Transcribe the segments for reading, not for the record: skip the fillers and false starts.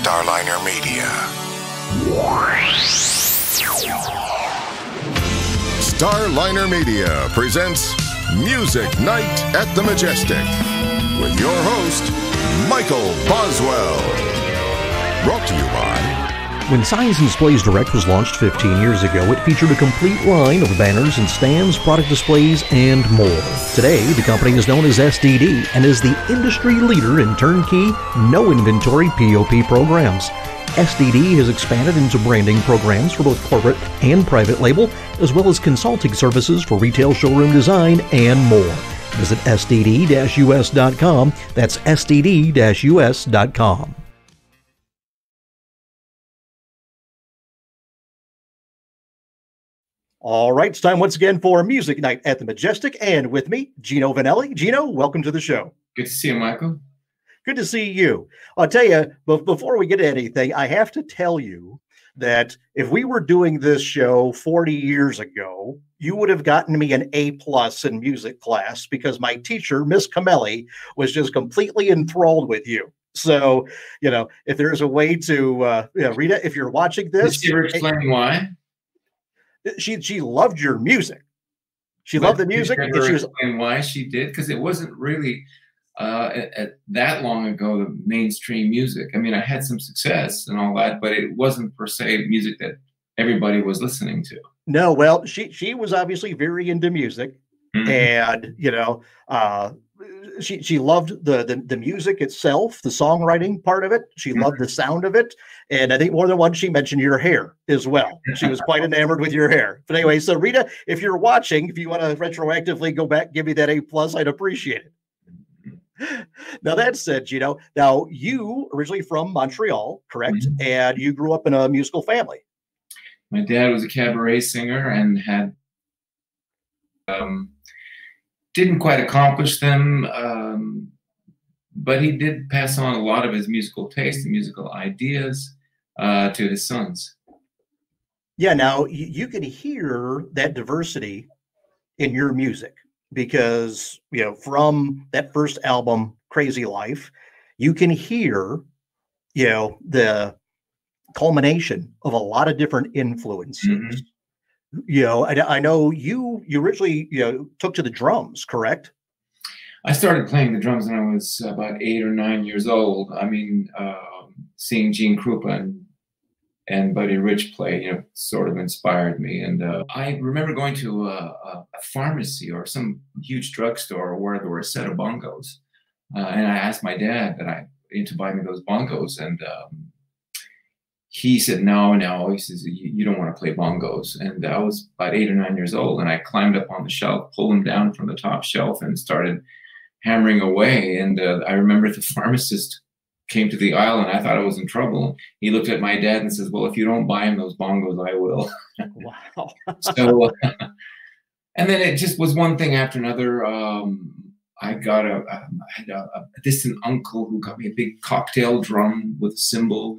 Starliner Media. Starliner Media presents Music Night at the Majestic with your host, Michael Boswell. Brought to you by... When Signs and Displays Direct was launched 15 years ago, it featured a complete line of banners and stands, product displays, and more. Today, the company is known as SDD and is the industry leader in turnkey, no-inventory POP programs. SDD has expanded into branding programs for both corporate and private label, as well as consulting services for retail showroom design and more. Visit sdd-us.com. That's sdd-us.com. All right, it's time once again for Music Night at the Majestic, and with me, Gino Vannelli. Gino, welcome to the show. Good to see you, Michael. Good to see you. I'll tell you, before we get to anything, I have to tell you that if we were doing this show 40 years ago, you would have gotten me an A+ in music class because my teacher, Miss Camelli, was just completely enthralled with you. So, if there's a way to, Rita, if you're watching this... Did she ever explain why? She loved your music. She loved the music. And she was why she did, because it wasn't really that long ago the mainstream music. I mean, I had some success and all that, but it wasn't per se music that everybody was listening to. No, well, she was obviously very into music, and she loved the music itself, the songwriting part of it. She loved the sound of it. And I think more than once she mentioned your hair as well. She was quite enamored with your hair. But anyway, so Rita, if you're watching, if you want to retroactively go back, give me that A+, I'd appreciate it. Now that said, Gino, now you originally from Montreal, correct? And you grew up in a musical family. My dad was a cabaret singer and had didn't quite accomplish them, but he did pass on a lot of his musical taste and musical ideas to his sons. Yeah, now you can hear that diversity in your music because, from that first album, Crazy Life, you can hear, the culmination of a lot of different influences. I know you originally, took to the drums, correct? I started playing the drums when I was about 8 or 9 years old. I mean, seeing Gene Krupa and Buddy Rich play, sort of inspired me. And I remember going to a pharmacy or some huge drugstore where there were a set of bongos. And I asked my dad to buy me those bongos. And he said, no. He says, you don't want to play bongos. And I was about 8 or 9 years old. And I climbed up on the shelf, pulled them down from the top shelf and started hammering away. And I remember the pharmacist came to the aisle and I thought I was in trouble. He looked at my dad and says, well, if you don't buy him those bongos, I will. Wow. So, and then it just was one thing after another. I got I had a distant uncle who got me a big cocktail drum with a cymbal.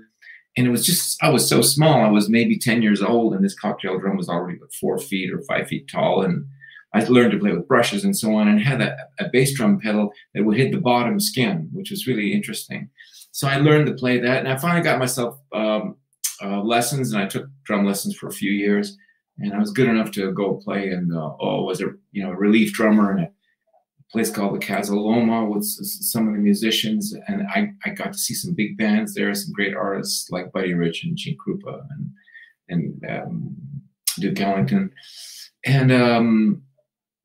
And it was just, I was so small. I was maybe 10 years old and this cocktail drum was already about 4 feet or 5 feet tall. And I learned to play with brushes and so on, and had a bass drum pedal that would hit the bottom skin, which was really interesting. So I learned to play that, and I finally got myself lessons, and I took drum lessons for a few years, and I was good enough to go play and was a relief drummer in a place called the Casaloma with some of the musicians, and I got to see some big bands there, some great artists like Buddy Rich and Gene Krupa and Duke Ellington, and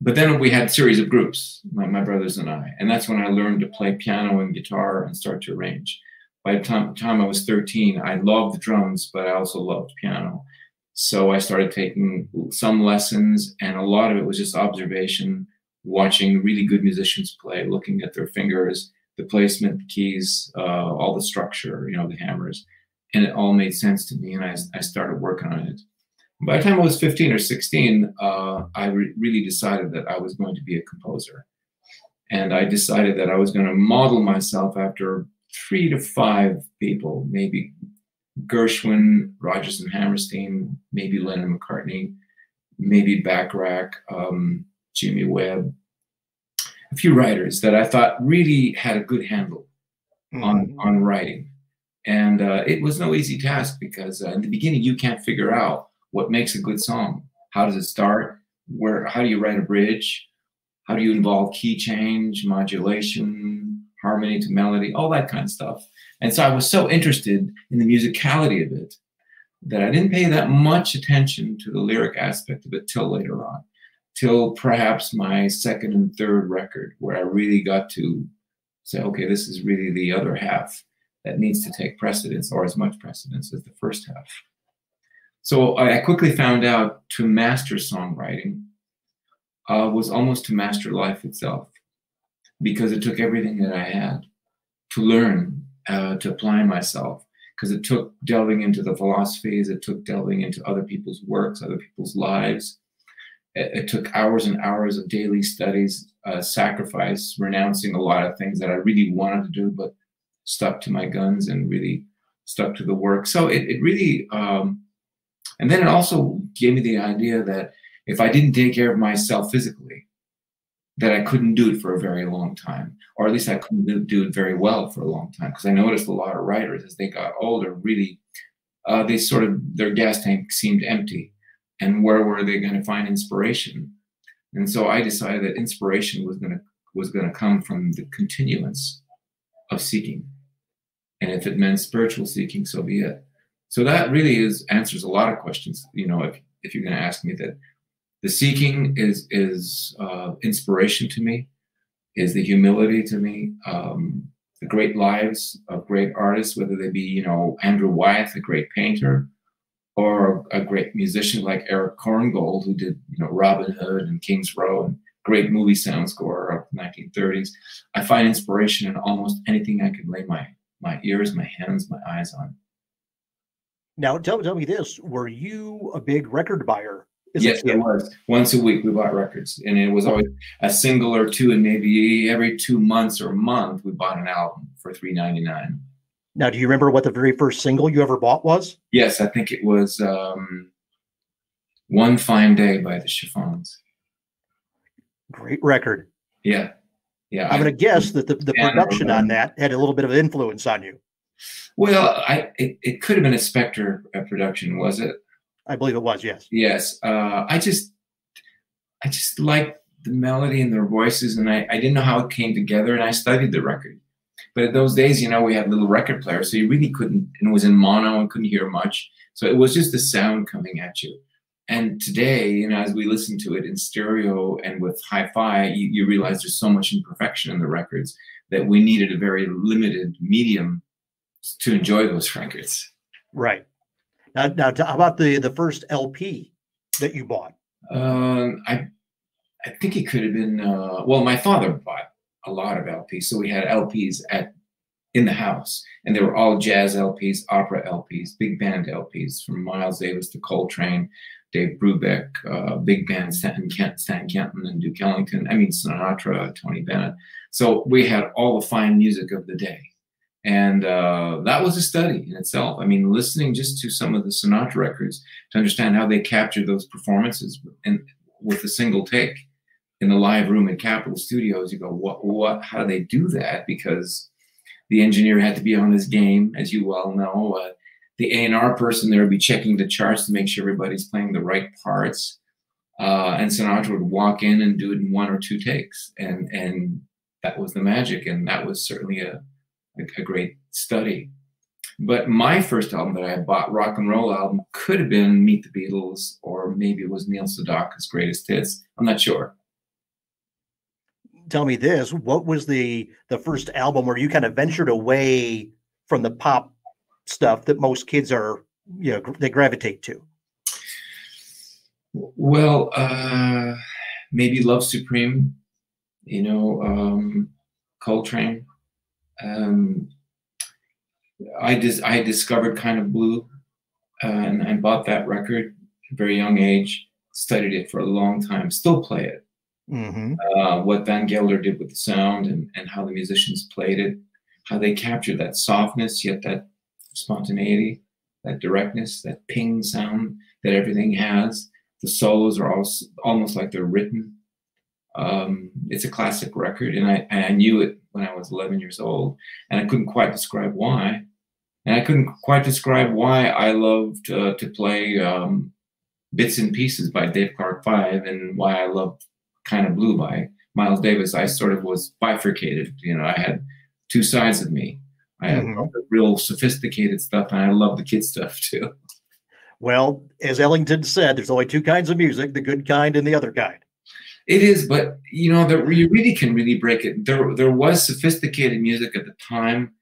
but then we had a series of groups, my brothers and I, and that's when I learned to play piano and guitar and start to arrange. By the time I was 13, I loved the drums, but I also loved piano. So I started taking some lessons, and a lot of it was just observation, watching really good musicians play, looking at their fingers, the placement, the keys, all the structure, the hammers, and it all made sense to me, and I started working on it. By the time I was 15 or 16, I really decided that I was going to be a composer. And I decided that I was going to model myself after 3 to 5 people, maybe Gershwin, Rodgers and Hammerstein, maybe Lennon McCartney, maybe Bacharach, Jimmy Webb, a few writers that I thought really had a good handle on writing. And it was no easy task because in the beginning, you can't figure out what makes a good song. How does it start? How do you write a bridge? How do you involve key change, modulation, harmony to melody, all that kind of stuff. And so I was so interested in the musicality of it that I didn't pay that much attention to the lyric aspect of it till later on, till perhaps my second and third record, where I really got to say, okay, this is really the other half that needs to take precedence, or as much precedence as the first half. So I quickly found out to master songwriting was almost to master life itself, because it took everything that I had to learn, to apply myself, because it took delving into the philosophies, it took delving into other people's works, other people's lives. It took hours and hours of daily studies, sacrifice, renouncing a lot of things that I really wanted to do, but stuck to my guns and really stuck to the work. So it really, and then it also gave me the idea that if I didn't take care of myself physically, that I couldn't do it for a very long time, or at least I couldn't do it very well for a long time. Because I noticed a lot of writers, as they got older, really, they sort of, their gas tank seemed empty. And where were they going to find inspiration? And so I decided that inspiration was going to come from the continuance of seeking. And if it meant spiritual seeking, so be it. So that really answers a lot of questions. You know, if you're going to ask me that, the seeking is inspiration to me, is the humility to me, the great lives of great artists, whether they be, you know, Andrew Wyeth, a great painter, or a great musician like Eric Korngold, who did, you know, Robin Hood and King's Row and great movie sound score of the 1930s. I find inspiration in almost anything I can lay my ears, my hands, my eyes on. Now, tell me this: were you a big record buyer? Yes, it was. Once a week we bought records, and it was always a single or two, and maybe every 2 months or a month we bought an album for $3.99. Now, do you remember what the very first single you ever bought was? Yes, I think it was One Fine Day by the Chiffons. Great record. Yeah. Yeah. I'm going to guess that the production on that had a little bit of influence on you. Well, it could have been a Spectre production, was it? I believe it was, yes. Yes. I just liked the melody and their voices, and I didn't know how it came together, and I studied the record. But in those days, you know, we had little record players, so you really couldn't, and it was in mono and couldn't hear much. So it was just the sound coming at you. And today, you know, as we listen to it in stereo and with hi-fi, you realize there's so much imperfection in the records that we needed a very limited medium to enjoy those records. Right. Now, how about the first LP that you bought? I think it could have been, well, my father bought a lot of LPs. So we had LPs in the house, and they were all jazz LPs, opera LPs, big band LPs, from Miles Davis to Coltrane, Dave Brubeck, big band, Stan Kenton and Duke Ellington, I mean, Sinatra, Tony Bennett. So we had all the fine music of the day. And that was a study in itself. I mean, listening just to some of the Sinatra records to understand how they captured those performances with a single take in the live room at Capitol Studios, you go, how do they do that? Because the engineer had to be on his game, as you well know. The A&R person there would be checking the charts to make sure everybody's playing the right parts. And Sinatra would walk in and do it in 1 or 2 takes. And that was the magic. And that was certainly a great study. But my first album that I bought, rock and roll album, could have been Meet the Beatles, or maybe it was Neil Sedaka's Greatest Hits. I'm not sure. Tell me this: what was the first album where you kind of ventured away from the pop stuff that most kids are, you know, they gravitate to? Well, maybe Love Supreme, you know, Coltrane. I discovered Kind of Blue, and I bought that record at a very young age, studied it for a long time, still play it. Mm-hmm. What Van Gelder did with the sound and how the musicians played it, how they captured that softness, yet that spontaneity, that directness, that ping sound that everything has. The solos are almost like they're written. It's a classic record, and I knew it when I was 11 years old, and I couldn't quite describe why, And I couldn't quite describe why I loved to play Bits and Pieces by Dave Clark 5 and why I loved Kind of Blue by Miles Davis. I sort of was bifurcated. You know, I had two sides of me. I had the real sophisticated stuff, and I love the kid stuff too. Well, as Ellington said, there's only two kinds of music, the good kind and the other kind. It is, but you know, you really can really break it. There was sophisticated music at the time,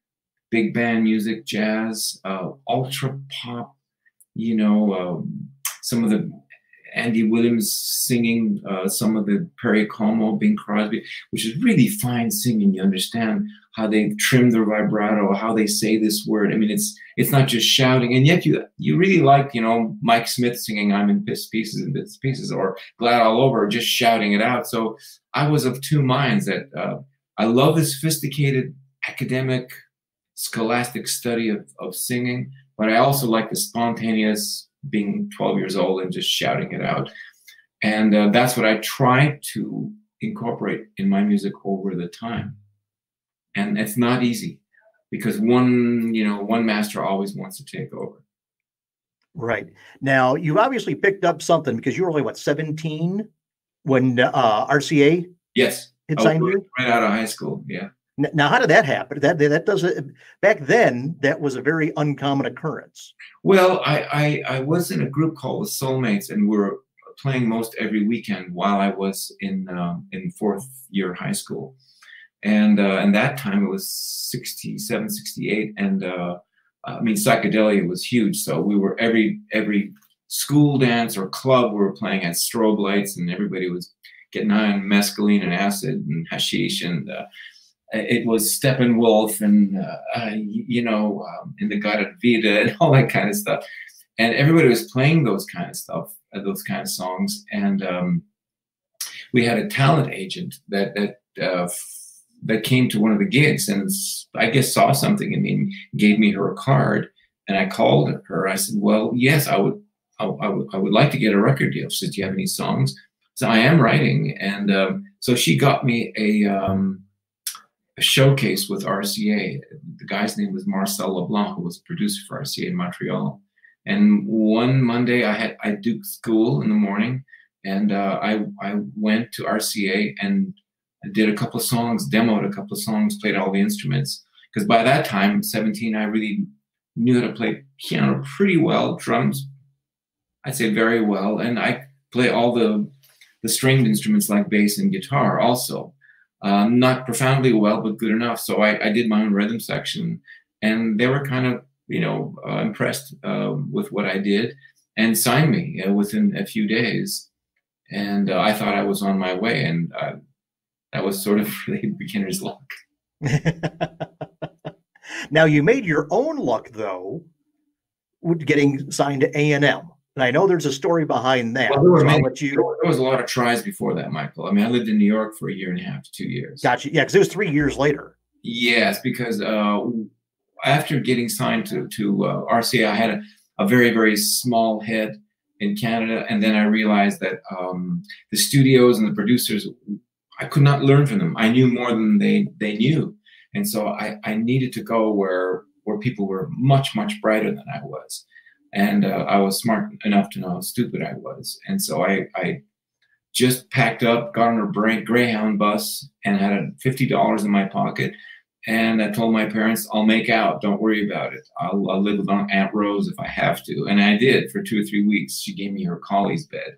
big band music, jazz, ultra pop, you know, some of the Andy Williams singing, some of the Perry Como, Bing Crosby, which is really fine singing. You understand how they trim their vibrato, how they say this word. I mean, it's not just shouting, and yet you really like, you know, Mike Smith singing "I'm in Pieces and Bits and Pieces" or "Glad All Over," just shouting it out. So I was of two minds. That I love the sophisticated academic, scholastic study of singing, but I also like the spontaneous, being 12 years old and just shouting it out. And that's what I try to incorporate in my music over the time. And it's not easy because one master always wants to take over. Right. Now, you obviously picked up something because you were only, what, 17 when RCA yes. had signed you? Right out of high school, yeah. Now, how did that happen? That doesn't, back then, that was a very uncommon occurrence. Well, I was in a group called the Soulmates, and we were playing most every weekend while I was in fourth year high school. And that time it was 67, 68. And I mean, psychedelia was huge. So we were every school dance or club we were playing had strobe lights, and everybody was getting high on mescaline and acid and hashish. And it was Steppenwolf and, you know, in the Gara Vida and all that kind of stuff. And everybody was playing those kind of stuff, those kind of songs. And we had a talent agent that came to one of the gigs and I guess saw something in me and gave me her card. And I called her. I said, well, yes, I would like to get a record deal. She said, do you have any songs? So I am writing. And so she got me a showcase with RCA. The guy's name was Marcel Leblanc, who was a producer for RCA in Montreal. And one Monday I did school in the morning, and I went to RCA and did a couple of songs, demoed a couple of songs, played all the instruments. Because by that time, 17, I really knew how to play piano pretty well, drums, I'd say very well, and I play all the stringed instruments like bass and guitar also. Not profoundly well, but good enough. So I did my own rhythm section, and they were kind of, you know, impressed with what I did and signed me within a few days. And I thought I was on my way, and that was sort of really beginner's luck. Now, you made your own luck, though, with getting signed to A&M. And I know there's a story behind that. Well, there was a lot of tries before that, Michael. I mean, I lived in New York for 1.5 years, 2 years. Gotcha. Yeah, because it was 3 years later. Yes, because after getting signed to RCA, I had a very, very small head in Canada. And then I realized that the studios and the producers, I could not learn from them. I knew more than they knew. And so I needed to go where people were much, much brighter than I was. And I was smart enough to know how stupid I was. And so I just packed up, got on a Greyhound bus, and had $50 in my pocket. And I told my parents, I'll make out. Don't worry about it. I'll live with Aunt Rose if I have to. And I did for 2 or 3 weeks. She gave me her Colley's bed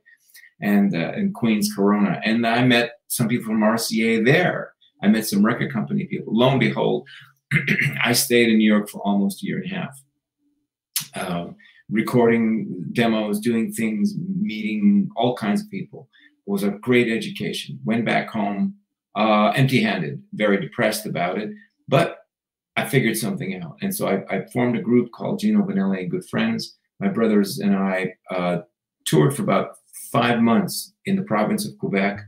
and in Queens, Corona. And I met some people from RCA there. I met some record company people. Lo and behold, I stayed in New York for almost 1.5 years. Recording demos, doing things, meeting all kinds of people. It was a great education. Went back home empty-handed, very depressed about it, but I figured something out. And so I formed a group called Gino Vannelli and Good Friends. My brothers and I toured for about 5 months in the province of Quebec,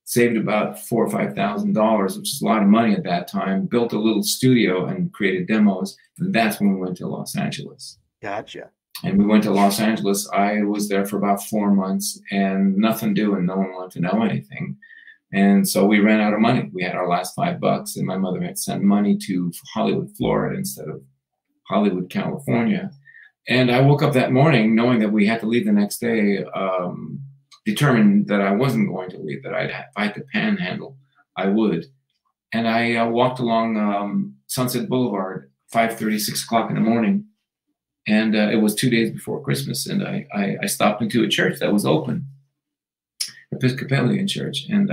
saved about $4,000 or $5,000, which is a lot of money at that time, built a little studio and created demos. And that's when we went to Los Angeles. Gotcha. And we went to Los Angeles. I was there for about 4 months and nothing doing. No one wanted to know anything. And so we ran out of money. We had our last $5 and my mother had sent money to Hollywood, Florida instead of Hollywood, California. And I woke up that morning knowing that we had to leave the next day, determined that I wasn't going to leave, that if I had to panhandle, I would. And I walked along Sunset Boulevard, 5:30, 6 o'clock in the morning. And it was 2 days before Christmas. And I stopped into a church that was open, Episcopalian church. And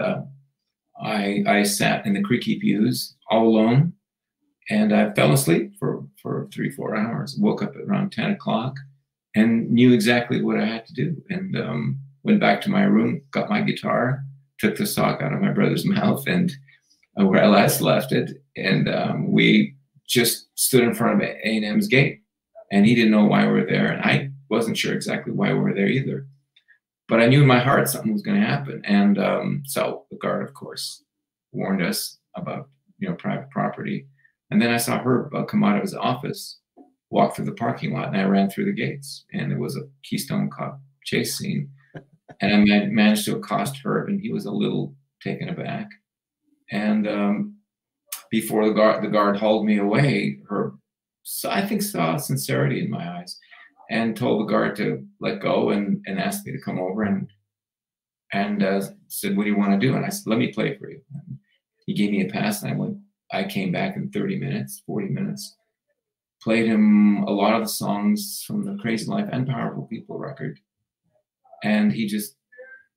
I sat in the creaky pews all alone. And I fell asleep for 3-4 hours, woke up at around 10 o'clock and knew exactly what I had to do. And went back to my room, got my guitar, took the sock out of my brother's mouth and where I last left it. And we just stood in front of A&M's gate. And he didn't know why we were there. And I wasn't sure exactly why we were there either. But I knew in my heart something was going to happen. And so the guard, of course, warned us about, private property. And then I saw Herb come out of his office, walk through the parking lot, and I ran through the gates. And it was a Keystone Cop chase scene. And I managed to accost Herb, and he was a little taken aback. And before the guard hauled me away, Herb, I think, saw sincerity in my eyes and told the guard to let go and asked me to come over and said, "What do you want to do?" And I said, "Let me play for you." And he gave me a pass, and I came back in 30 minutes, 40 minutes, played him a lot of the songs from the Crazy Life and Powerful People record. And he just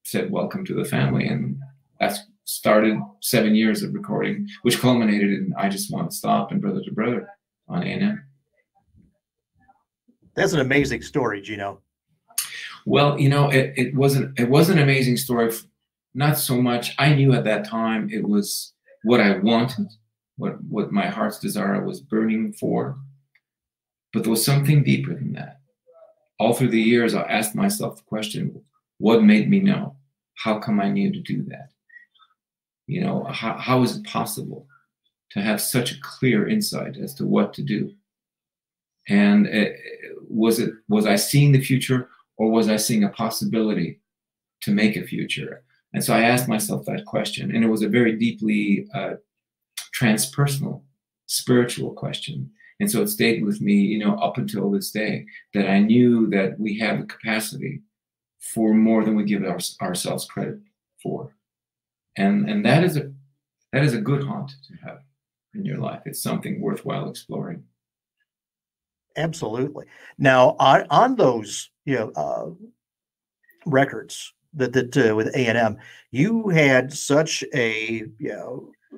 said, "Welcome to the family." And that started 7 years of recording, which culminated in I Just Want to Stop and Brother to Brother on A&M. That's an amazing story, Gino. Well, it was an amazing story. Not so much. I knew at that time it was what I wanted, what my heart's desire was burning for. But there was something deeper than that. All through the years, I asked myself the question, what made me know? How come I knew to do that? How is it possible to have such a clear insight as to what to do? And was I seeing the future, or was I seeing a possibility to make a future? And so I asked myself that question, and it was a very deeply transpersonal, spiritual question. And so it stayed with me, up until this day, that I knew that we have the capacity for more than we give ourselves credit for. And that is a good haunt to have in your life. It's something worthwhile exploring. Absolutely. Now, on those, records that with A&M, you had such a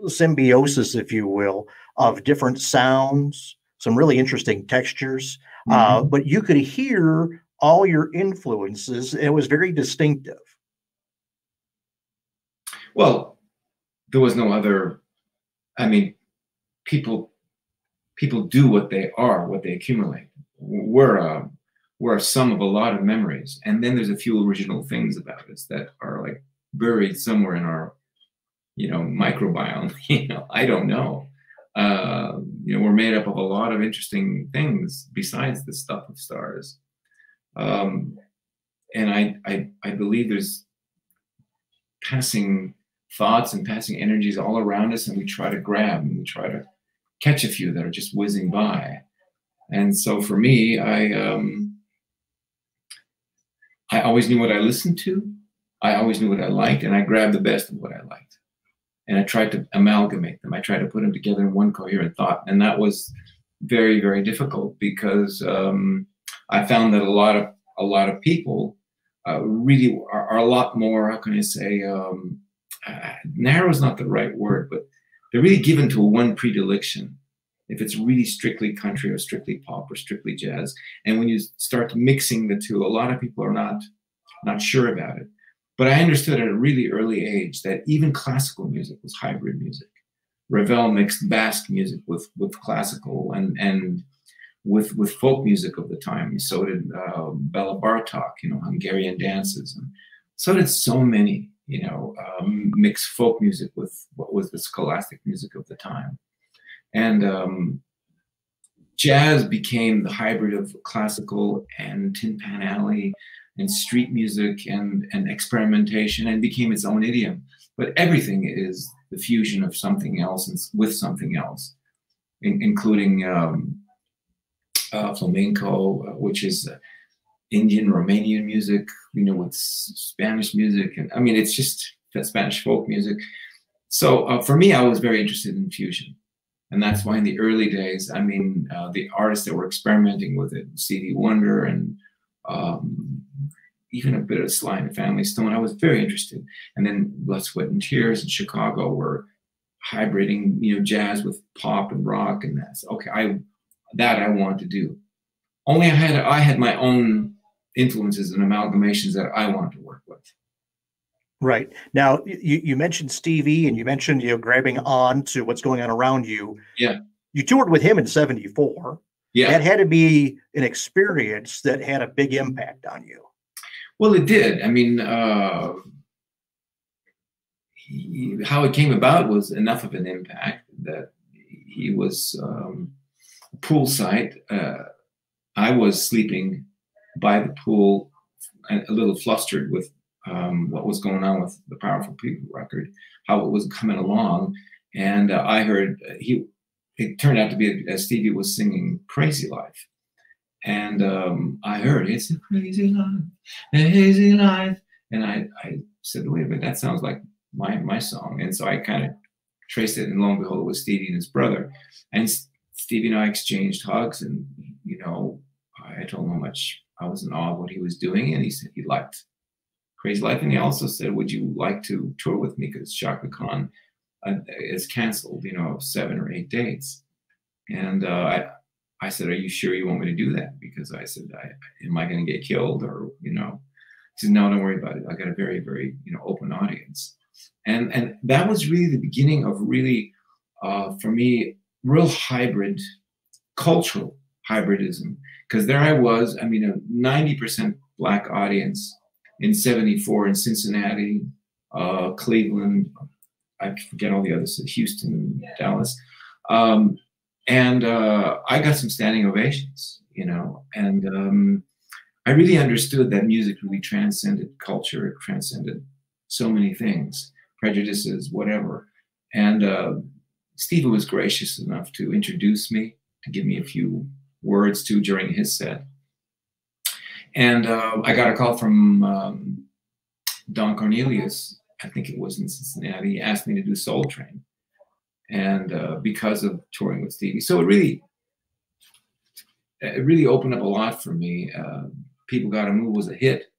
symbiosis, if you will, of different sounds, some really interesting textures, but you could hear all your influences. It was very distinctive. Well, there was no other. I mean, people do what they are, what they accumulate. We're a sum of a lot of memories, and then there's a few original things about us that are like buried somewhere in our, microbiome. I don't know. We're made up of a lot of interesting things besides the stuff of stars. And I believe there's passing thoughts and passing energies all around us, and we try to grab and we try to catch a few that are just whizzing by. And so for me, I always knew what I listened to. I always knew what I liked, and I grabbed the best of what I liked. And I tried to amalgamate them. I tried to put them together in one coherent thought. And that was very, very difficult because I found that a lot of people really are a lot more, how can I say, narrow is not the right word, but they're really given to one predilection. If it's really strictly country or strictly pop or strictly jazz. And when you start mixing the two, a lot of people are not sure about it. But I understood at a really early age that even classical music was hybrid music. Ravel mixed Basque music with classical and with folk music of the time. So did Bela Bartok, Hungarian dances. And so did so many, mixed folk music with what was the scholastic music of the time. And jazz became the hybrid of classical and Tin Pan Alley and street music and experimentation, and became its own idiom. But everything is the fusion of something else and with something else, including flamenco, which is Indian, Romanian music, with Spanish music. And I mean, it's just Spanish folk music. So for me, I was very interested in fusion. And that's why in the early days, I mean, the artists that were experimenting with it, Stevie Wonder and even a bit of Sly and Family Stone, I was very interested. And then Blood, Sweat and Tears in Chicago were hybriding, jazz with pop and rock, and that's okay. I wanted to do. Only I had my own influences and amalgamations that I wanted to work with. Right. Now, you mentioned Stevie, and you mentioned, grabbing on to what's going on around you. Yeah. You toured with him in '74. Yeah. That had to be an experience that had a big impact on you. Well, it did. I mean, how it came about was enough of an impact that he was poolside. I was sleeping by the pool, a little flustered with what was going on with the Powerful People record, how it was coming along. And I heard it turned out to be Stevie was singing Crazy Life. And I heard, it's a crazy life. And I said, wait a minute, that sounds like my song. And so I kind of traced it, and lo and behold, it was Stevie and his brother. And Stevie and I exchanged hugs, and, I told him how much I was in awe of what he was doing. And he said he liked Crazy Life. And he also said, would you like to tour with me? Because Chaka Khan is canceled, 7 or 8 dates. And I said, are you sure you want me to do that? Because I said, am I going to get killed? Or, He said, no, don't worry about it. I got a very, very, open audience. And that was really the beginning of really, for me, real hybrid, cultural hybridism. Because there I was, I mean, a 90% Black audience in '74 in Cincinnati, Cleveland, I forget all the others, Houston, Dallas. And I got some standing ovations, and I really understood that music really transcended culture. It transcended so many things, prejudices, whatever. And Stevie was gracious enough to introduce me, to give me a few words too during his set. And I got a call from Don Cornelius, I think it was in Cincinnati. He asked me to do Soul Train. And because of touring with Stevie. So it really opened up a lot for me. People Gotta Move was a hit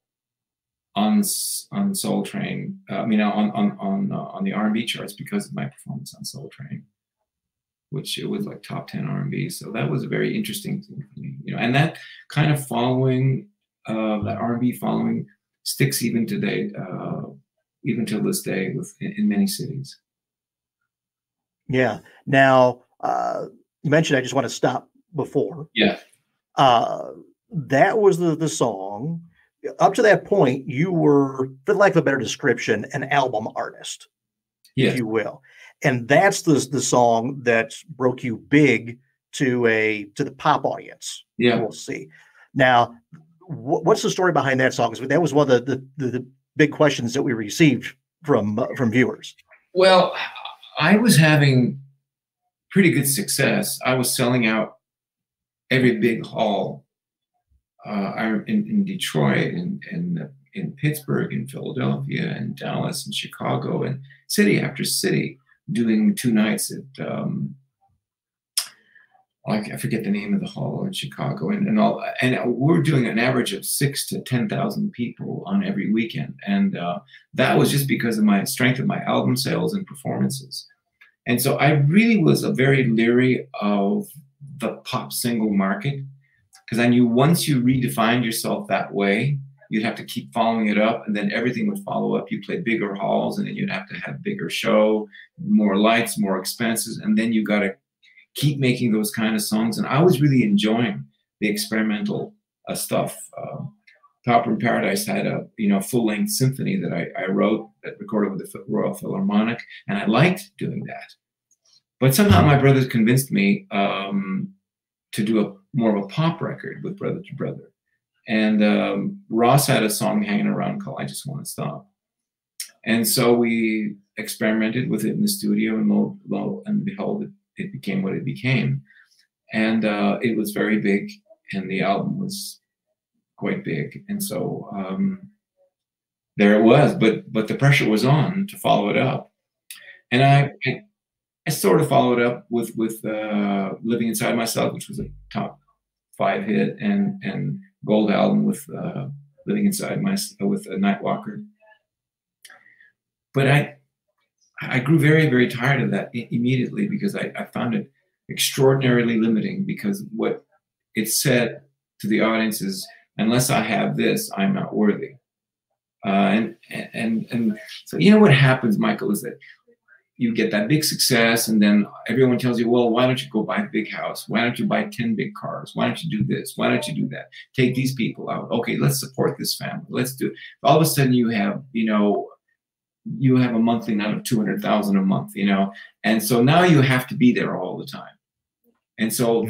on Soul Train. On the R&B charts because of my performance on Soul Train, which it was like top 10 R&B. So that was a very interesting thing for me, and that kind of following, that R&B following sticks even today, even till this day in many cities. Yeah. Now, you mentioned I Just Want to Stop before. Yeah. That was the song. Up to that point, you were, for lack of a better description, an album artist, if you will. And that's the song that broke you big to the pop audience. Yeah. We'll see. Now, what's the story behind that song? Because that was one of the big questions that we received from viewers. Well, I was having pretty good success. I was selling out every big hall in Detroit, in Pittsburgh, in Philadelphia, and Dallas, and Chicago, and city after city, doing 2 nights at I forget the name of the hall in Chicago, and all. And we're doing an average of 6,000 to 10,000 people on every weekend, and that was just because of my strength of my album sales and performances. And so I really was very leery of the pop single market, because I knew once you redefined yourself that way, you'd have to keep following it up, and then everything would follow up. You play bigger halls, and then you'd have to have bigger show, more lights, more expenses, and then you got to keep making those kind of songs. And I was really enjoying the experimental stuff. Pauper in Paradise had a full-length symphony that I wrote, that recorded with the Royal Philharmonic, and I liked doing that. But somehow my brothers convinced me to do more of a pop record with Brother to Brother. And Ross had a song hanging around called I Just Want to Stop. And so we experimented with it in the studio, and lo and behold, it became what it became. And it was very big and the album was quite big. And so there it was, but the pressure was on to follow it up. And I sort of followed up with Living Inside Myself, which was a top 5 hit, and gold album with Living Inside Myself with Nightwalker. But I grew very, very tired of that immediately, because I found it extraordinarily limiting, because what it said to the audience is, unless I have this, I'm not worthy. And so, you know what happens, Michael, is that you get that big success, and then everyone tells you, well, why don't you go buy a big house? Why don't you buy 10 big cars? Why don't you do this? Why don't you do that? Take these people out. Okay, let's support this family. Let's do it. All of a sudden you have, you have a monthly net of 200,000 a month, and so now you have to be there all the time. And so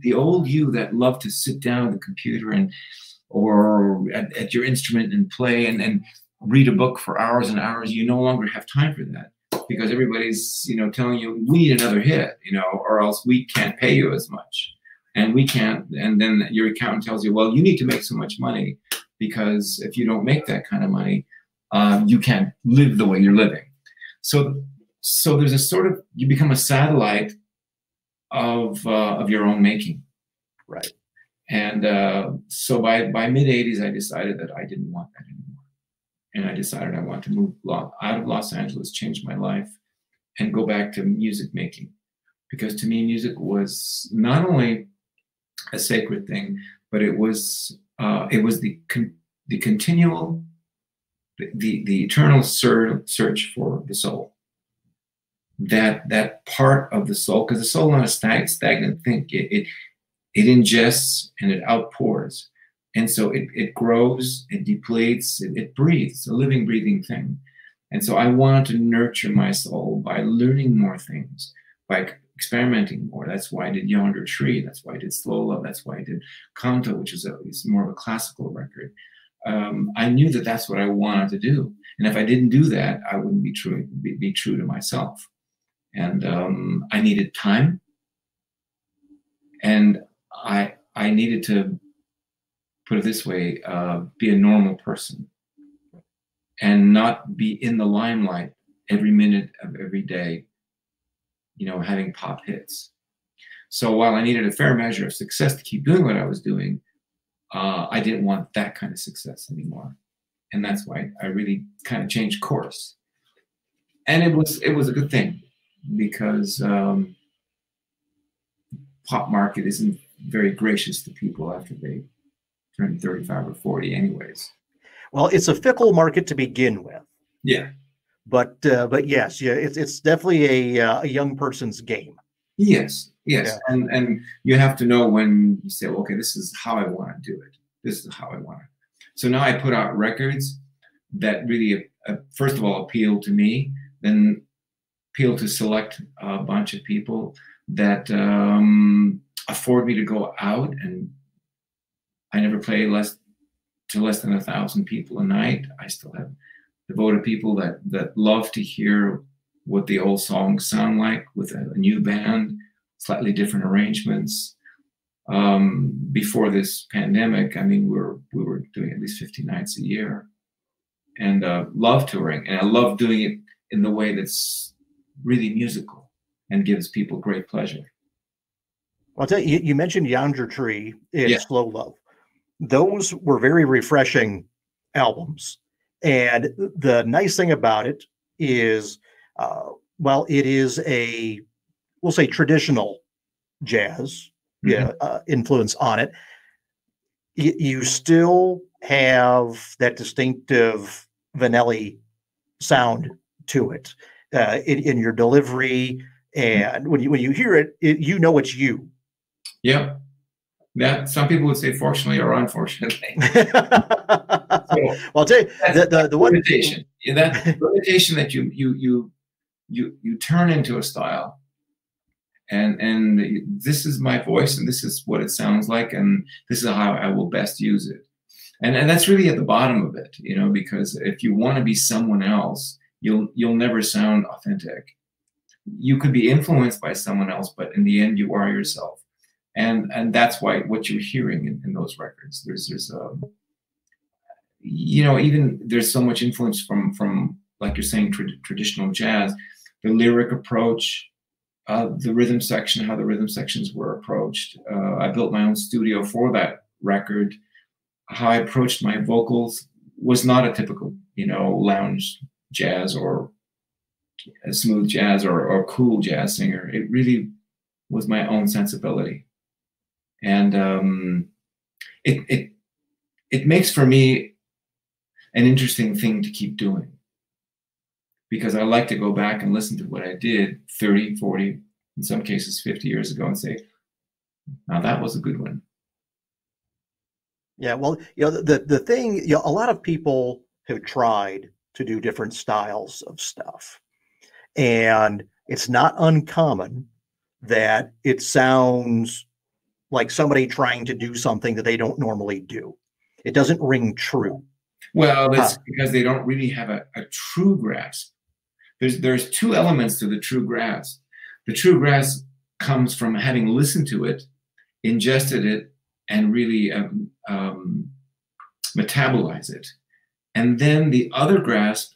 the old you that loved to sit down at the computer or at your instrument and play and read a book for hours and hours, you no longer have time for that, because everybody's, telling you, we need another hit, or else we can't pay you as much. And we can't, and then your accountant tells you, well, you need to make so much money, because if you don't make that kind of money, you can't live the way you're living. So there's a sort of, you become a satellite of your own making. Right. And so by mid-'80s, I decided that I didn't want that anymore. And I decided I want to move out of Los Angeles, change my life, and go back to music making. Because to me, music was not only a sacred thing, but it was the continual, the eternal search for the soul. That part of the soul, because the soul is not a stagnant thing. It ingests and it outpours. And so it grows, it depletes, it breathes, a living, breathing thing. And so I wanted to nurture my soul by learning more things, by experimenting more. That's why I did Yonder Tree. That's why I did Slow Love. That's why I did Canto, which is more of a classical record. I knew that that's what I wanted to do. And if I didn't do that, I wouldn't be true to myself. And I needed time. And I needed to, put it this way, be a normal person and not be in the limelight every minute of every day, having pop hits. So while I needed a fair measure of success to keep doing what I was doing, I didn't want that kind of success anymore. And that's why I really kind of changed course. And it was a good thing, because pop market isn't very gracious to people after they turn 35 or 40 anyways. Well, it's a fickle market to begin with. Yeah. But yes, yeah, it's definitely a young person's game. Yes. Yeah. And you have to know when you say, well, okay, this is how I want to do it. This is how I want it. So now I put out records that really, first of all, appeal to me, then appeal to select a bunch of people that afford me to go out. And I never play less than 1,000 people a night. I still have devoted people that love to hear what the old songs sound like with a new band, slightly different arrangements. Before this pandemic, I mean, we were doing at least 50 nights a year, and love touring, and I love doing it in the way that's really musical and gives people great pleasure. Well, I'll tell you, you mentioned Yonder Tree and Yeah. Slow Love. Those were very refreshing albums. And the nice thing about it is, well, it is we'll say traditional jazz influence on it. You still have that distinctive Vannelli sound to it in your delivery. And when you hear it, you know it's you. Yeah. That some people would say fortunately or unfortunately. Well, I'll tell you, the one limitation. That limitation that you turn into a style, and this is my voice, and this is what it sounds like, and this is how I will best use it. And that's really at the bottom of it, because if you want to be someone else, you'll never sound authentic. You could be influenced by someone else, but in the end, you are yourself. And that's why what you're hearing in those records. There's you know, even there's so much influence from like you're saying, traditional jazz, the lyric approach, the rhythm section, how the rhythm sections were approached. I built my own studio for that record. How I approached my vocals was not a typical, you know, lounge jazz or a smooth jazz or cool jazz singer. It really was my own sensibility. And it makes for me an interesting thing to keep doing, because I like to go back and listen to what I did 30, 40, in some cases 50 years ago and say, now that was a good one. Yeah, well, you know, the thing, you know, a lot of people have tried to do different styles of stuff, and it's not uncommon that it sounds like somebody trying to do something that they don't normally do. It doesn't ring true. Well, that's because they don't really have a true grasp. There's two elements to the true grasp. The true grasp comes from having listened to it, ingested it, and really metabolize it. And then the other grasp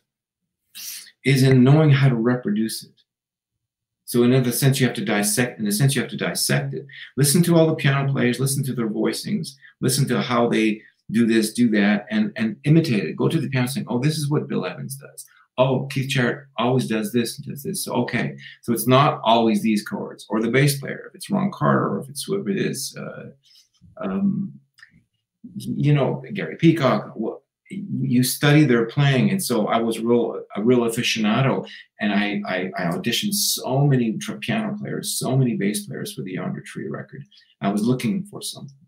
is in knowing how to reproduce it. So in another sense, you have to dissect. In a sense, you have to dissect it. Listen to all the piano players. Listen to their voicings. Listen to how they do this, do that, and imitate it. Go to the piano saying, "Oh, this is what Bill Evans does. Oh, Keith Jarrett always does this and does this." So, okay, so it's not always these chords. Or the bass player, if it's Ron Carter, or if it's whoever it is, you know, Gary Peacock. You study their playing, and so I was a real aficionado, and I auditioned so many piano players, so many bass players for the Yonder Tree record. I was looking for something,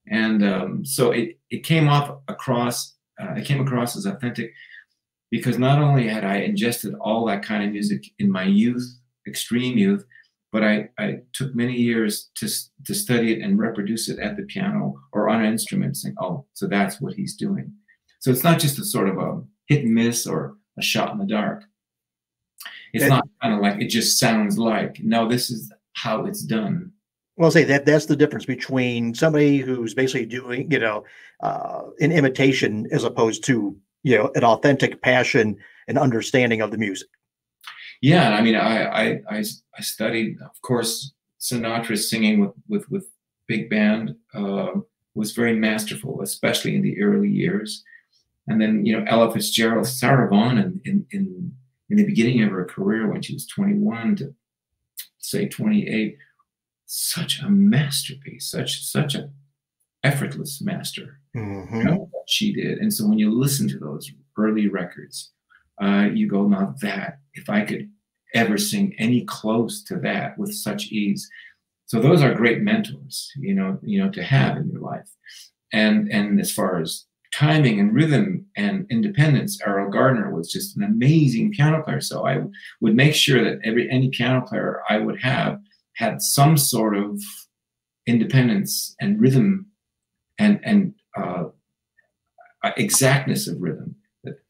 and so it came across as authentic, because not only had I ingested all that kind of music in my youth, extreme youth, but I took many years to study it and reproduce it at the piano or on an instrument, saying, "Oh, so that's what he's doing." So it's not just a sort of a hit and miss or a shot in the dark. It's not kind of like it just sounds like. No, this is how it's done. Well, say that's the difference between somebody who's basically doing, you know, an imitation as opposed to, you know, an authentic passion and understanding of the music. Yeah, I mean, I studied, of course, Sinatra's singing with big band was very masterful, especially in the early years. And then, you know, Ella Fitzgerald, Sarah Vaughan in the beginning of her career, when she was 21 to say 28, such a masterpiece, such an effortless master, mm-hmm. You know, what she did. And so when you listen to those early records, you go, now that, if I could ever sing any close to that with such ease. So those are great mentors, you know, to have in your life. And as far as timing and rhythm and independence, Errol Gardner was just an amazing piano player. So I would make sure that any piano player I would have had some sort of independence and rhythm and exactness of rhythm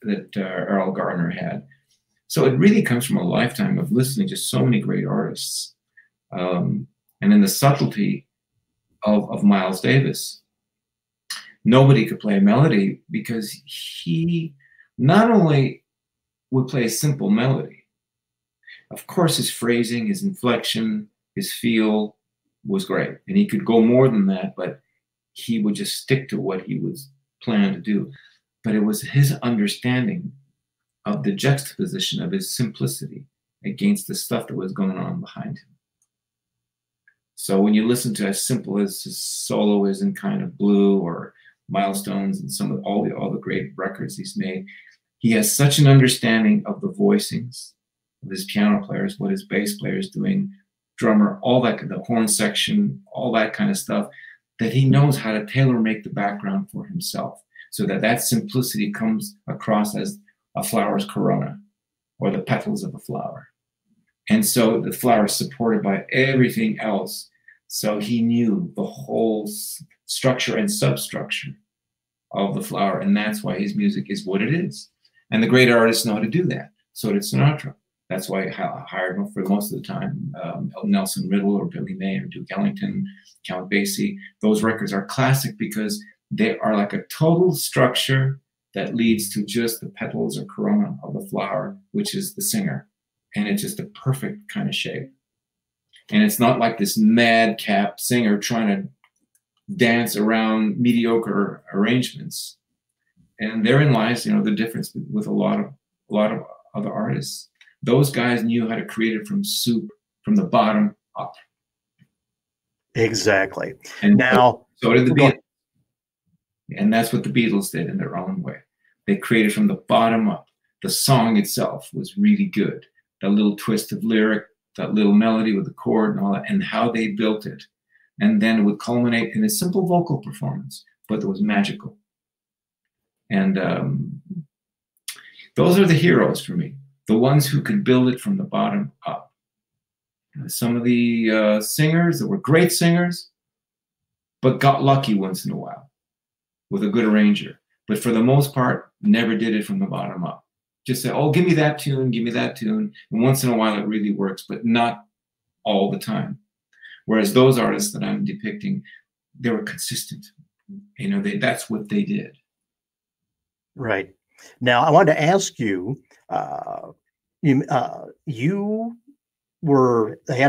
that Errol Gardner had. So it really comes from a lifetime of listening to so many great artists, and in the subtlety of Miles Davis. Nobody could play a melody, because he not only would play a simple melody, of course his phrasing, his inflection, his feel was great, and he could go more than that, but he would just stick to what he was planning to do. But it was his understanding of the juxtaposition of his simplicity against the stuff that was going on behind him. So when you listen to as simple as his solo is in Kind of Blue or Milestones and some of all the great records he's made, he has such an understanding of the voicings of his piano players, what his bass player is doing, drummer, all that, the horn section, all that kind of stuff, that he knows how to tailor make the background for himself, so that simplicity comes across as a flower's corona or the petals of a flower. And so the flower is supported by everything else. So he knew the whole structure and substructure of the flower. And that's why his music is what it is. And the great artists know how to do that. So did Sinatra. That's why I hired him for most of the time. Nelson Riddle or Billy May or Duke Ellington, Count Basie. Those records are classic because they are like a total structure that leads to just the petals or corona of the flower, which is the singer. And it's just a perfect kind of shape. And it's not like this madcap singer trying to dance around mediocre arrangements. And therein lies, you know, the difference with a lot of other artists. Those guys knew how to create it from soup, from the bottom up. Exactly. And now, so did the Beatles. And that's what the Beatles did in their own way. They created from the bottom up. The song itself was really good. That little twist of lyric, that little melody with the chord and all that, and how they built it. And then it would culminate in a simple vocal performance, but it was magical. And those are the heroes for me, the ones who could build it from the bottom up. Some of the singers that were great singers, but got lucky once in a while with a good arranger. But for the most part, never did it from the bottom up. Just say, oh, give me that tune, give me that tune. And once in a while it really works, but not all the time. Whereas those artists that I'm depicting, they were consistent. You know, that's what they did. Right. Now, I wanted to ask you, you had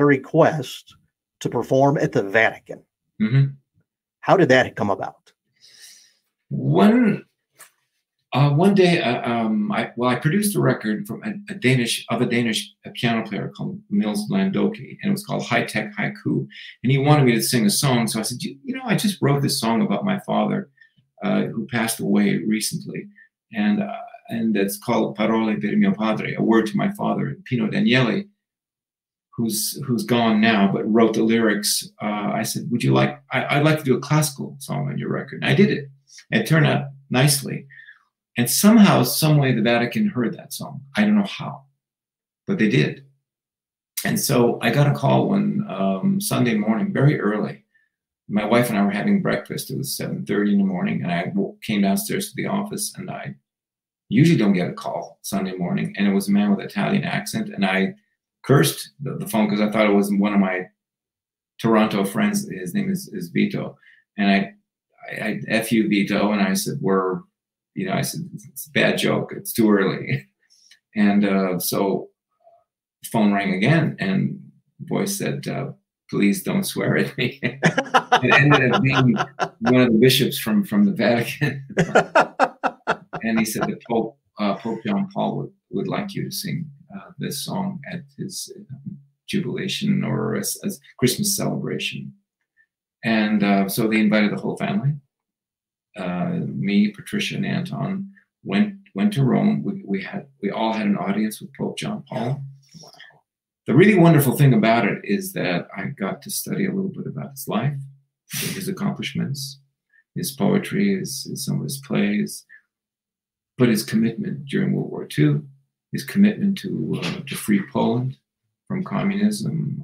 a request to perform at the Vatican. Mm-hmm. How did that come about? One day, I produced a record from a Danish piano player called Niels Landoki, and it was called High Tech Haiku. And he wanted me to sing a song, so I said, you know, I just wrote this song about my father, who passed away recently, and it's called Parole per mio padre, a word to my father. Pino Daniele, who's gone now, but wrote the lyrics. I said, would you like? I'd like to do a classical song on your record. And I did it. It turned out nicely. And somehow, some way, the Vatican heard that song. I don't know how, but they did. And so I got a call one Sunday morning, very early. My wife and I were having breakfast. It was 7:30 in the morning, and I came downstairs to the office, and I usually don't get a call Sunday morning. And it was a man with an Italian accent, and I cursed the phone because I thought it was one of my Toronto friends. His name is Vito. And I F you, Vito, and I said, I said, it's a bad joke. It's too early. And so the phone rang again, and the voice said, please don't swear at me. It ended up being one of the bishops from the Vatican. And he said that Pope John Paul would like you to sing this song at his jubilation or as Christmas celebration. And so they invited the whole family. Me, Patricia, and Anton went to Rome. We all had an audience with Pope John Paul. Wow. The really wonderful thing about it is that I got to study a little bit about his life, his accomplishments, his poetry, some of his plays, but his commitment during World War II, his commitment to free Poland from communism,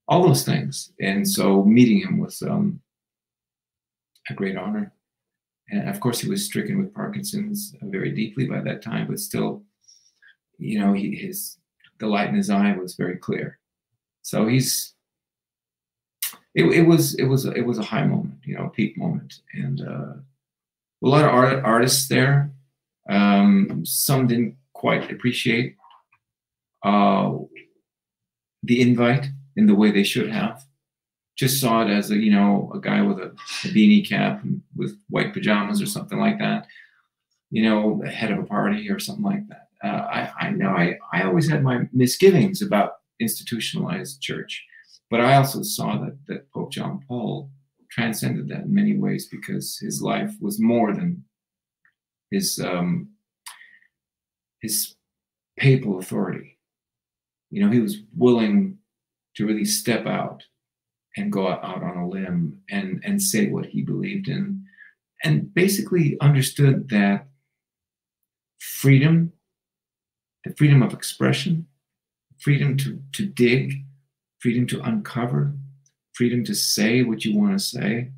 all those things. And so meeting him was a great honor. And of course, he was stricken with Parkinson's very deeply by that time, but still, you know, the light in his eye was very clear. So it was a high moment, you know, a peak moment, and a lot of artists there. Some didn't quite appreciate the invite in the way they should have. Just saw it as a guy with a beanie cap and with white pajamas or something like that, you know, head of a party or something like that. I know I always had my misgivings about institutionalized church, but I also saw that Pope John Paul transcended that in many ways because his life was more than his papal authority. You know, he was willing to really step out and go out on a limb and say what he believed in, and basically understood that freedom, the freedom of expression, freedom to dig, freedom to uncover, freedom to say what you want to say,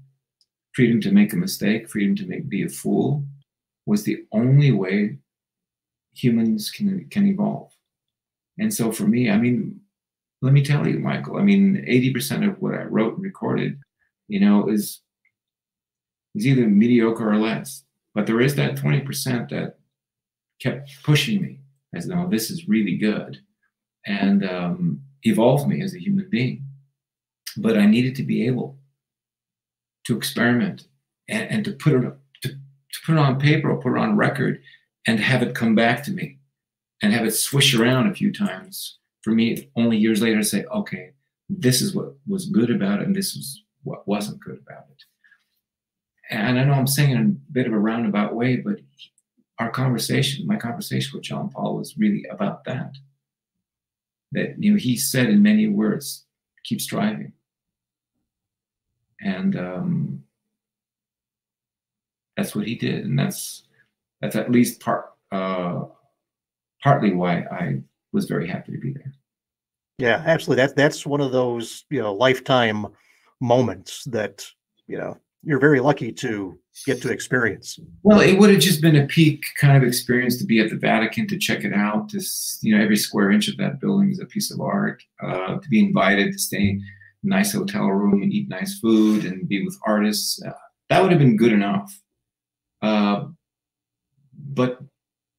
freedom to make a mistake, freedom to be a fool, was the only way humans can evolve. And so for me, I mean, let me tell you, Michael, I mean, 80% of what I wrote and recorded, you know, is either mediocre or less. But there is that 20% that kept pushing me as though this is really good, and evolved me as a human being. But I needed to be able to experiment and to put it on paper or put it on record and have it come back to me and have it swish around a few times for me only years later to say, okay, this is what was good about it and this is what wasn't good about it. And I know I'm saying in a bit of a roundabout way, but my conversation with John Paul was really about that. That, you know, he said in many words, keep striving. And that's what he did. And that's at least partly why I was very happy to be there. Yeah, absolutely. That's one of those, you know, lifetime moments that, you know, you're very lucky to get to experience. Well, it would have just been a peak kind of experience to be at the Vatican, to check it out. To, you know, every square inch of that building is a piece of art. To be invited to stay in a nice hotel room and eat nice food and be with artists, that would have been good enough. But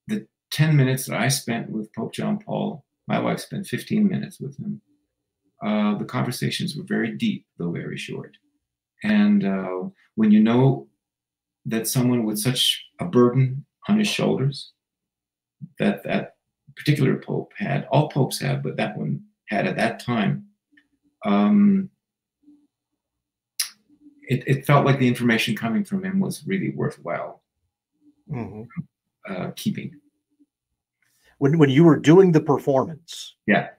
the 10 minutes that I spent with Pope John Paul, my wife spent 15 minutes with him. The conversations were very deep, though very short. And when you know that someone with such a burden on his shoulders, that particular Pope had, all popes have, but that one had at that time, it felt like the information coming from him was really worthwhile keeping. When you were doing the performance, yeah,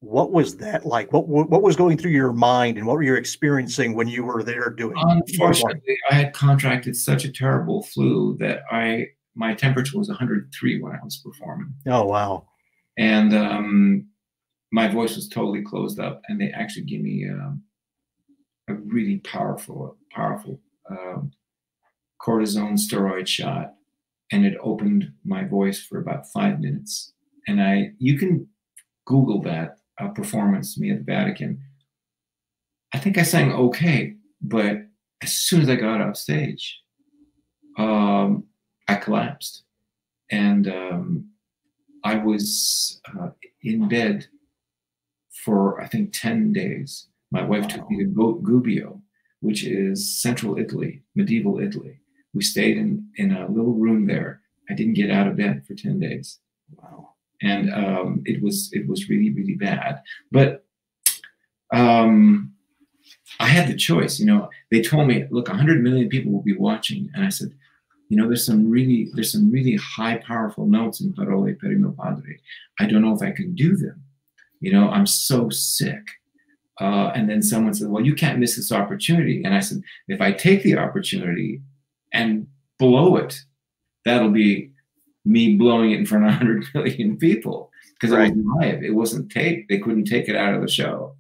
what was that like? What was going through your mind, and what were you experiencing when you were there doing? Unfortunately, I had contracted such a terrible flu that my temperature was 103 when I was performing. Oh wow! And my voice was totally closed up, and they actually gave me a really powerful cortisone steroid shot, and it opened my voice for about 5 minutes. And you can Google that performance to me at the Vatican. I think I sang okay, but as soon as I got off stage, I collapsed, and I was in bed for I think 10 days. My wife took me to Gubbio, which is central Italy, medieval Italy. We stayed in a little room there. I didn't get out of bed for 10 days. Wow. And it was really, really bad. But I had the choice. You know, they told me, look, 100 million people will be watching. And I said, you know, there's some really high, powerful notes in Parole per il mio padre. I don't know if I can do them. You know, I'm so sick. And then someone said, well, you can't miss this opportunity. And I said, if I take the opportunity and blow it, that'll be me blowing it in front of 100 million people, because it was live. It wasn't taped. They couldn't take it out of the show.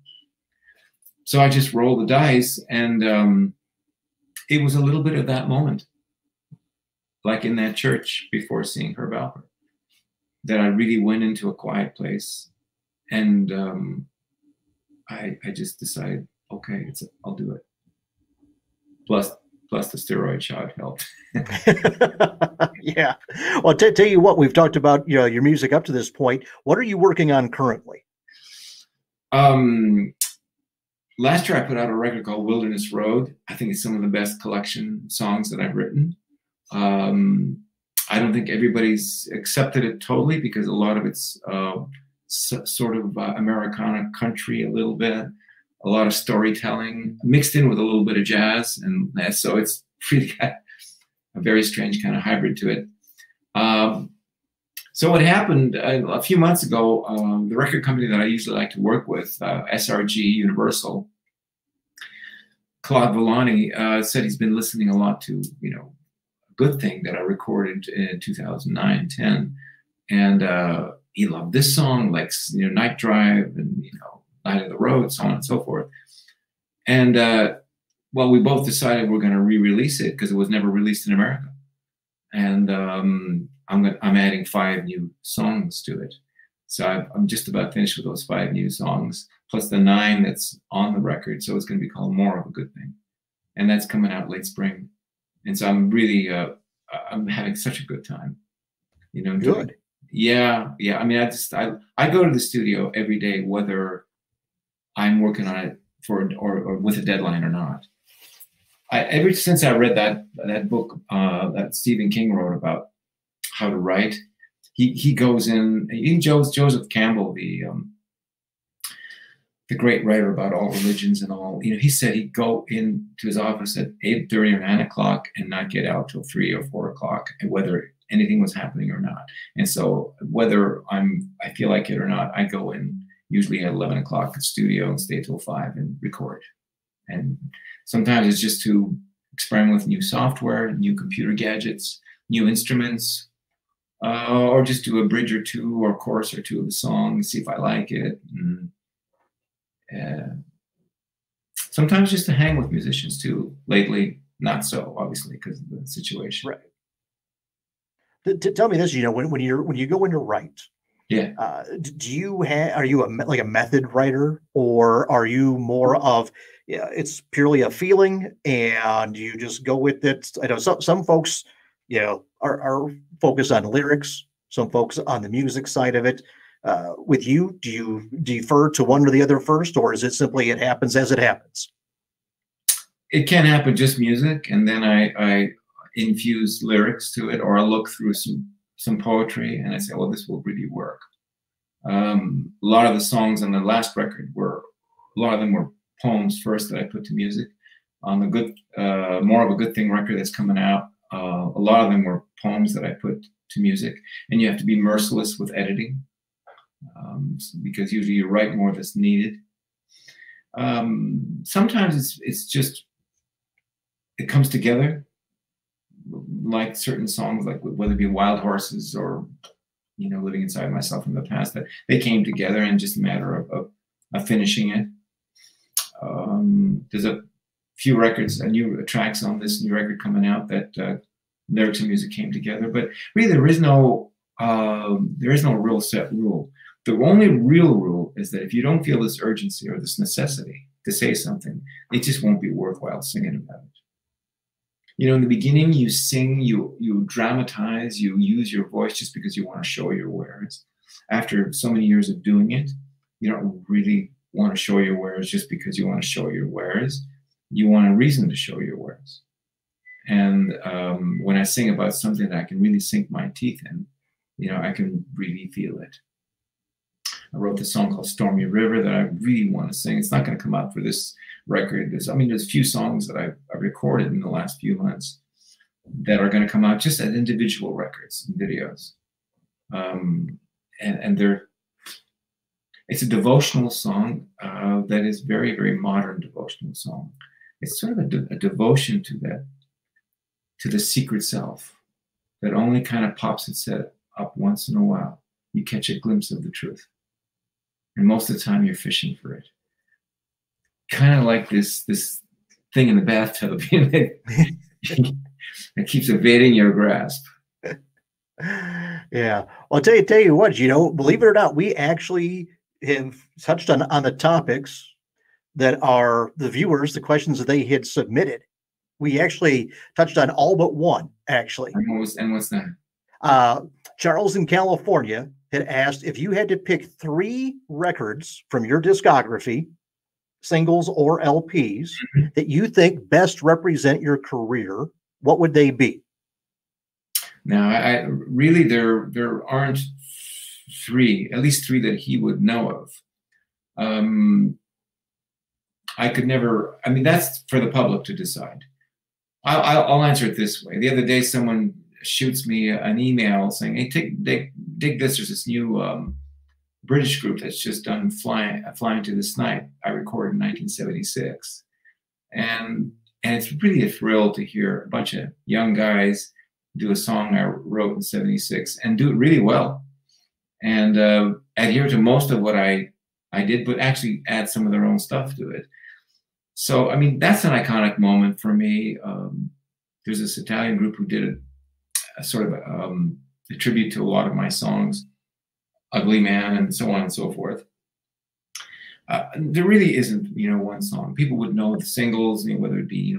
So I just rolled the dice, and it was a little bit of that moment, like in that church before seeing Herb Alpert, that I really went into a quiet place, and I just decided, okay, I'll do it. Plus the steroid shot helped. Yeah. Well, tell you what, we've talked about, you know, your music up to this point. What are you working on currently? Last year I put out a record called Wilderness Road. I think it's some of the best collection songs that I've written. I don't think everybody's accepted it totally, because a lot of it's sort of Americana country a little bit, a lot of storytelling mixed in with a little bit of jazz, and so it's really got a very strange kind of hybrid to it. So what happened a few months ago, the record company that I usually like to work with, SRG Universal, Claude Villani, said he's been listening a lot to, you know, Good Thing that I recorded in 2009-10, and he loved this song, like, you know, Night Drive and, you know, Night of the Road, so on and so forth. And well, we both decided we're going to re-release it because it was never released in America. And I'm adding 5 new songs to it. So I'm just about finished with those 5 new songs, plus the 9 that's on the record. So it's going to be called More of a Good Thing. And that's coming out late spring. And so I'm really, I'm having such a good time, you know. Good. Yeah. I mean, I go to the studio every day, whether I'm working on it or with a deadline or not. Ever since I read that book that Stephen King wrote about how to write, he goes in. Even Joseph Campbell, the great writer about all religions and all, you know, he said he'd go into his office at 8:30 or 9 o'clock and not get out till 3 or 4 o'clock, and whether anything was happening or not. And so whether I feel like it or not, I go in usually at 11 o'clock at the studio and stay till 5 and record. And sometimes it's just to experiment with new software, new computer gadgets, new instruments, or just do a bridge or two or chorus or two of the song, see if I like it. And sometimes just to hang with musicians too. Lately, not so, obviously, because of the situation. Right. Tell me this, you know, when you go in to write, yeah, are you like a method writer, or are you more of, it's purely a feeling and you just go with it? I know some folks, you know, are focused on lyrics, some folks on the music side of it. With you, do you defer to one or the other first, or is it simply it happens as it happens? It can happen just music, and then I infuse lyrics to it, or I look through some poetry and I say, well, this will really work. A lot of the songs on the last record a lot of them were poems first that I put to music. On the More of a Good Thing record that's coming out, a lot of them were poems that I put to music, and you have to be merciless with editing. Because usually you write more that's needed. Sometimes it's just, it comes together, like certain songs, like whether it be Wild Horses or, you know, Living Inside Myself from the Past, that they came together and just a matter of finishing it. There's a few records, new tracks on this new record coming out that lyrics and music came together, but really there is no real set rule. The only real rule is that if you don't feel this urgency or this necessity to say something, it just won't be worthwhile singing about it. You know, in the beginning, you sing, you dramatize, you use your voice just because you want to show your wares. After so many years of doing it, you don't really want to show your wares just because you want to show your wares. You want a reason to show your wares. And when I sing about something that I can really sink my teeth in, you know, I can really feel it. I wrote this song called Stormy River that I really want to sing. It's not going to come out for this record. There's a few songs that I've recorded in the last few months that are going to come out just as individual records and videos. And it's a devotional song that is very, very modern devotional song. It's sort of a devotion to the secret self that only kind of pops its head up once in a while. You catch a glimpse of the truth. And most of the time you're fishing for it. Kind of like this thing in the bathtub, you know, that keeps evading your grasp. Yeah. Well, I'll tell you what, you know, believe it or not, we actually have touched on the topics that are the viewers, the questions that they had submitted. We actually touched on all but one, actually. And what's that? Charles in California had asked if you had to pick 3 records from your discography, singles or LPs, that you think best represent your career, what would they be? Now, I really, there aren't 3, at least 3 that he would know of. I could never, I mean, that's for the public to decide. I'll answer it this way. The other day, someone shoots me an email saying, hey, dig this. There's this new British group that's just done Flying to This Night. I recorded in 1976. And it's really a thrill to hear a bunch of young guys do a song I wrote in 76 and do it really well. And adhere to most of what I did, but actually add some of their own stuff to it. So, I mean, that's an iconic moment for me. There's this Italian group who did a sort of a tribute to a lot of my songs. Ugly Man, and so on and so forth. There really isn't, one song. People would know the singles, whether it be,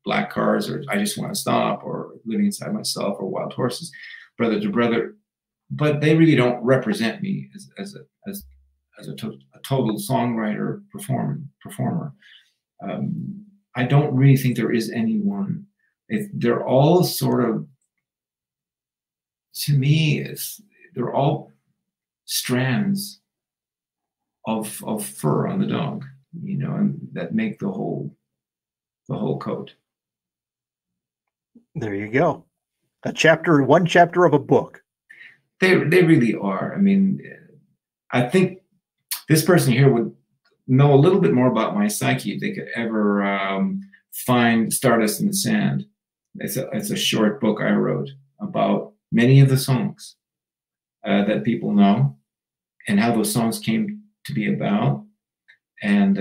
Black Cars or I Just Want to Stop or Living Inside Myself or Wild Horses, Brother to Brother, but they really don't represent me as a total songwriter performer. I don't really think there is anyone. They're all sort of, to me, they're all strands of fur on the dog, and that make the whole coat. There you go. One chapter of a book. They really are. I mean, I think this person here would know a little bit more about my psyche if they could ever find Stardust in the Sand. It's a short book I wrote about many of the songs that people know and how those songs came to be about, and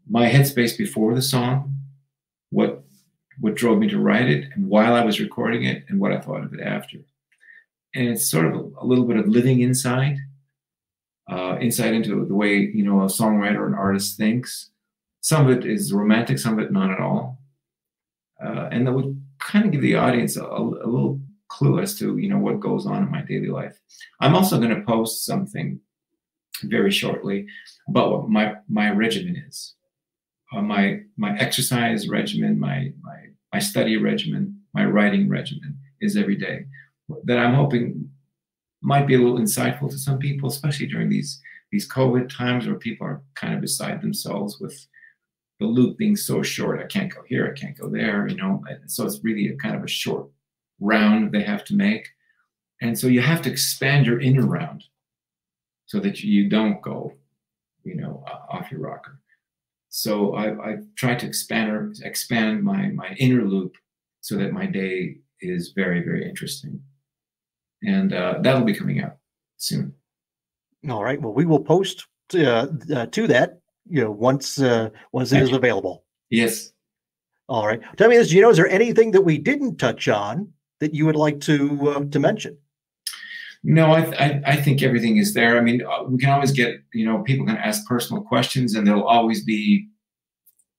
my headspace before the song, what drove me to write it, and while I was recording it, and what I thought of it after. And it's sort of a little bit of living insight into the way, a songwriter or an artist thinks. Some of it is romantic, some of it not at all. And that would kind of give the audience a little clue as to, what goes on in my daily life. I'm also going to post something very shortly about what my regimen is. My exercise regimen, my study regimen, my writing regimen is every day, that I'm hoping might be a little insightful to some people, especially during these COVID times where people are kind of beside themselves with the loop being so short. I can't go here, I can't go there, So it's really a kind of a short round they have to make. And so you have to expand your inner round so that you don't go, off your rocker. So I try to expand my inner loop so that my day is very, very interesting. And that'll be coming out soon. All right. Well, we will post to that, once it is available. Yes. All right. Tell me this, Gino, is there anything that we didn't touch on that you would like to mention? No, I think everything is there. I mean, we can always get, people can ask personal questions, and there'll always be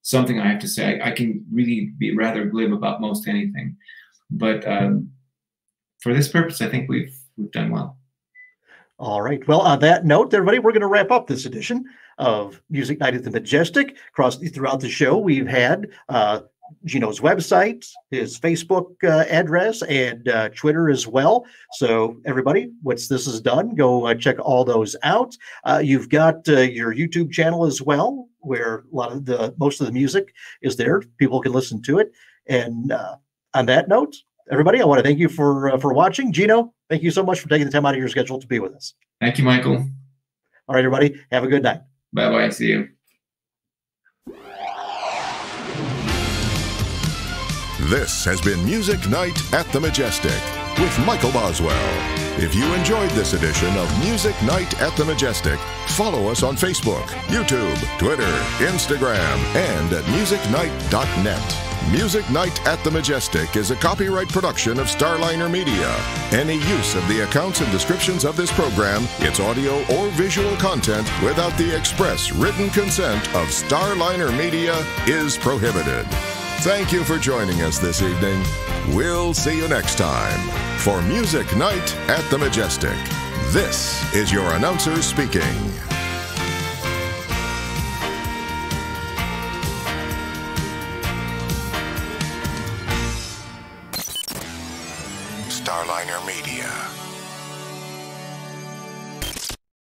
something I have to say. I can really be rather glib about most anything, but for this purpose, I think we've done well. All right. Well, on that note, everybody, we're going to wrap up this edition of Music Night at the Majestic. Throughout the show, we've had Gino's website, his Facebook address, and Twitter as well. So everybody, once this is done, go check all those out. You've got your YouTube channel as well, where most of the music is there. People can listen to it. And on that note, everybody, I want to thank you for watching. Gino, thank you so much for taking the time out of your schedule to be with us. Thank you, Michael. All right, everybody, have a good night. Bye-bye. See you. This has been Music Night at the Majestic with Michael Boswell. If you enjoyed this edition of Music Night at the Majestic, follow us on Facebook, YouTube, Twitter, Instagram, and at musicnight.net. Music Night at the Majestic is a copyright production of Starliner Media. Any use of the accounts and descriptions of this program, its audio or visual content, without the express written consent of Starliner Media is prohibited. Thank you for joining us this evening. We'll see you next time for Music Night at the Majestic. This is your announcer speaking. Starliner Media.